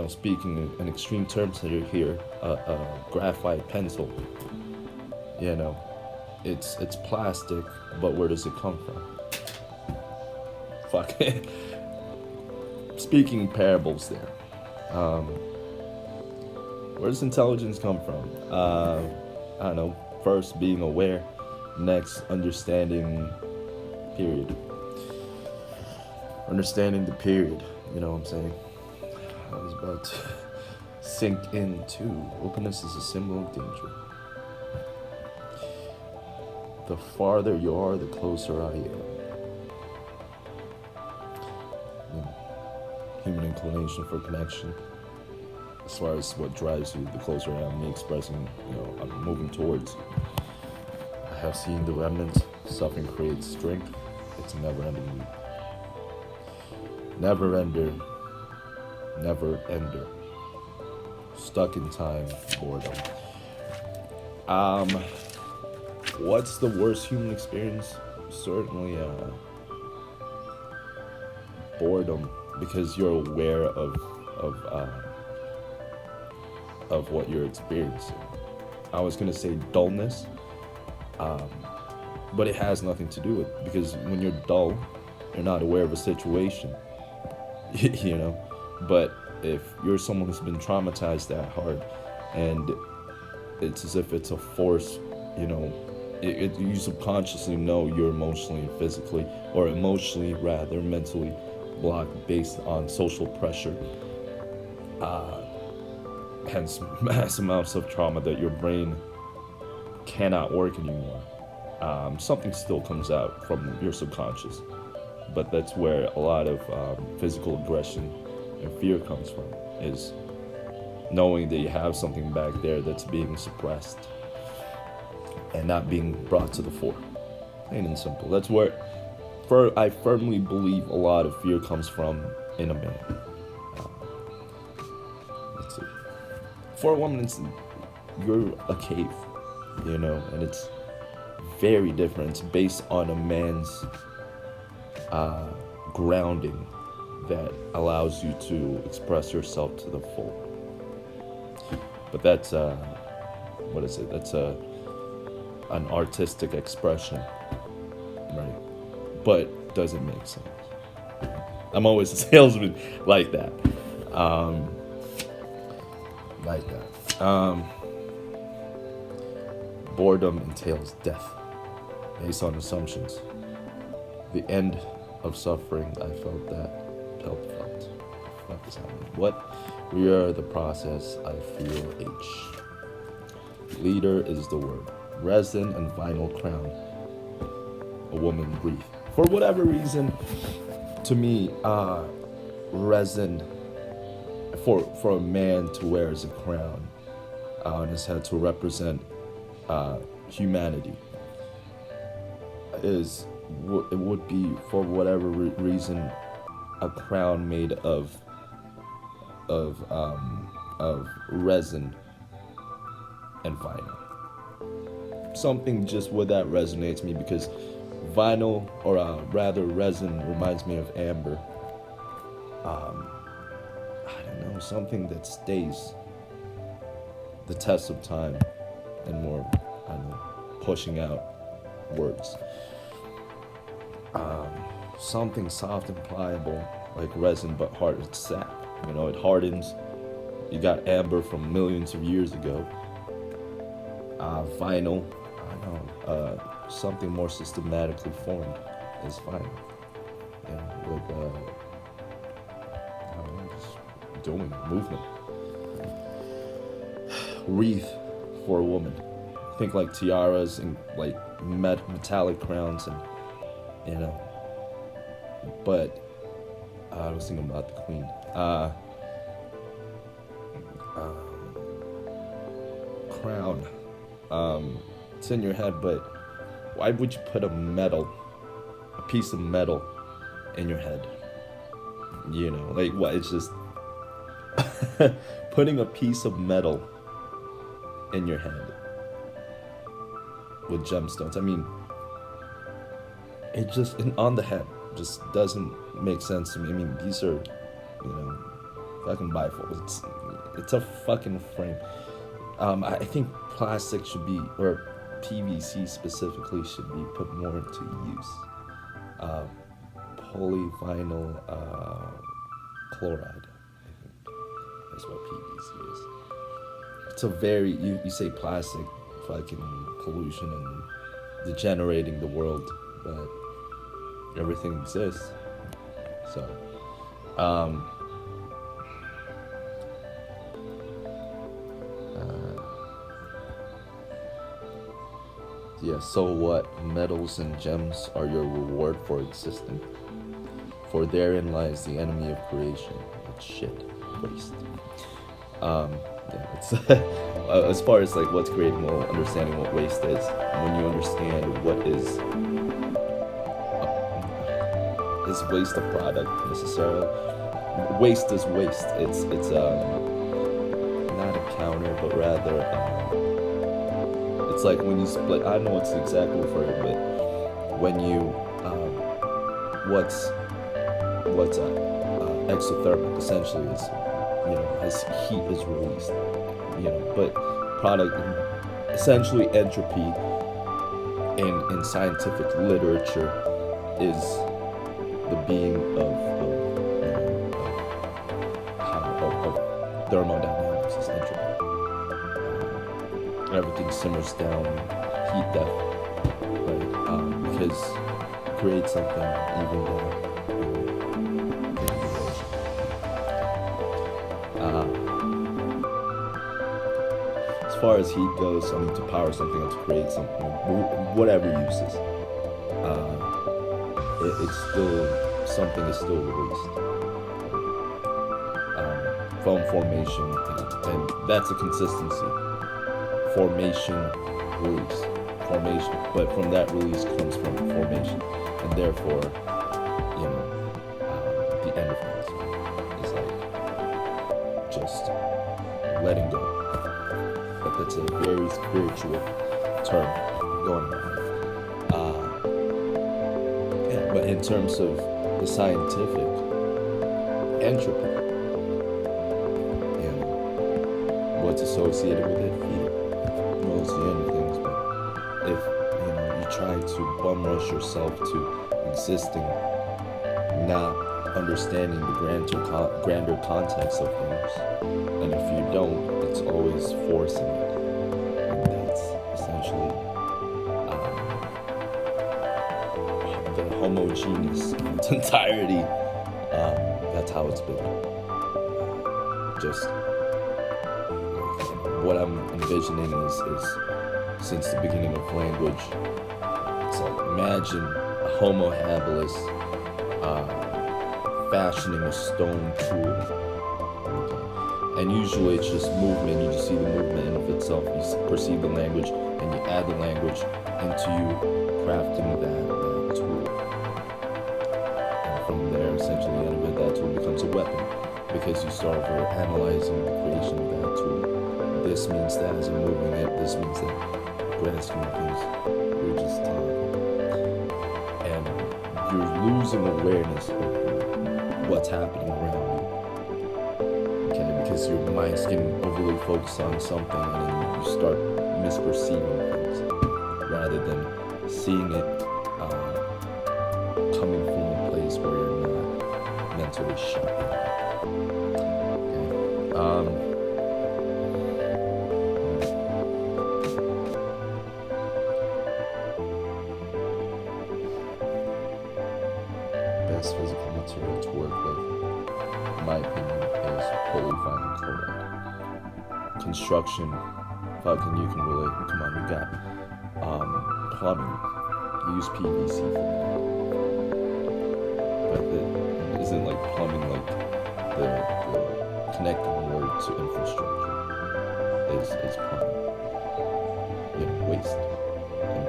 speaking in extreme terms here, a graphite pencil, you know, it's plastic, but where does it come from? Fuck. Speaking parables there. Um, where does intelligence come from? I don't know. First, being aware. Next, understanding. Period. Understanding the period. You know what I'm saying? I was about to sink into. Openness is a symbol of danger. The farther you are, the closer I am. Human inclination for connection. As far as what drives you, the closer I am, me expressing, I'm moving towards you. I have seen the remnant. Suffering creates strength. It's a never-ending loop. Never ender. Never ender. Stuck in time. Boredom. What's the worst human experience? Certainly, boredom, because you're aware of what you're experiencing. I was gonna say dullness, um, but it has nothing to do with it, because when you're dull, you're not aware of a situation, you know. But if you're someone who's been traumatized that hard, and it's as if it's a force, you know, you subconsciously know you're emotionally and physically, or emotionally rather, mentally blocked based on social pressure. Hence, mass amounts of trauma that your brain cannot work anymore. Something still comes out from your subconscious, but that's where a lot of physical aggression and fear comes from, is knowing that you have something back there that's being suppressed and not being brought to the fore. Plain and simple. That's where I firmly believe a lot of fear comes from in a man. Uh, let's see. For a woman, you're a cave, and it's very different. It's based on a man's grounding that allows you to express yourself to the full. But that's what is it? That's an artistic expression, right? But does it make sense? I'm always a salesman like that. Um, like that. Boredom entails death, based on assumptions. The end of suffering, I felt that. Felt. What does that mean? What? We are the process, I feel H. Leader is the word. Resin and vinyl crown. A woman breathe. For whatever reason, to me, resin for a man to wear as a crown on his head to represent humanity it would be, for whatever reason, a crown made of resin and vinyl. Something just with that resonates me, because vinyl, or rather resin, reminds me of amber. I don't know, something that stays the test of time, and more, I don't know, pushing out words. Something soft and pliable like resin, but hard as sap. It hardens. You got amber from millions of years ago. Vinyl, I don't know, something more systematically formed is vinyl. With I don't know, just doing movement. Wreath for a woman. Think like tiaras and like metallic crowns, and but I was thinking about the queen. Crown. It's in your head, but why would you put a piece of metal in your head? Like what? It's just putting a piece of metal in your head with gemstones. I mean, it just on the head just doesn't make sense to me. I mean, these are, fucking bifold. It's a fucking frame. I think plastic should be, or PVC specifically, should be put more into use. Polyvinyl chloride, I think, is what PVC is. It's a very, you say plastic, fucking pollution and degenerating the world, but everything exists. So, yeah, so what? Metals and gems are your reward for existing? For therein lies the enemy of creation. It's shit. Waste. Yeah, it's as far as like what's creating, well, understanding what waste is. When you understand what is waste a product necessarily? Waste is waste. It's not a counter, but rather it's like when you split. I don't know what's the exact word for it, but when you what's exothermic essentially is, as heat is released, but product, essentially entropy in scientific literature is the being of thermodynamics is entropy. Everything simmers down, heat death, right? Because create something even more. As far as heat goes, to power something or to create something, whatever uses, it's still, something is still released. Foam formation, and that's a consistency. Formation, release. Formation, but from that release comes from formation, and therefore, the end of things is like just letting go. But that's a very spiritual term going on. Yeah, but in terms of the scientific entropy and what's associated with it, it's the end of things. But if you try to bum rush yourself to existing, not understanding the grander context of things, and if you don't, it's always forcing it, and that's essentially the homogeneous in its entirety. That's how it's been. Just what I'm envisioning is since the beginning of language. It's like, imagine a Homo habilis fashioning a stone tool. Okay. And usually it's just movement. You just see the movement in of itself. You perceive the language, and you add the language into you crafting that tool. And from there, essentially, the end of it, that tool becomes a weapon, because you start analyzing the creation of that tool. This means that as I'm moving it, this means that. Grand scheme of things, you're just talking. And you're losing awareness of what's happening around you. Okay, because your mind's getting overly focused on something, and then you start misperceiving things rather than seeing it coming from a place where you're not mentally shut in. Okay. Best physical material to work with, in my opinion, is polyvinyl chloride. Construction, fucking, you can relate. Come on, you got plumbing. You use PVC for that. But it isn't like plumbing, like the connecting word to infrastructure is plumbing. Waste. And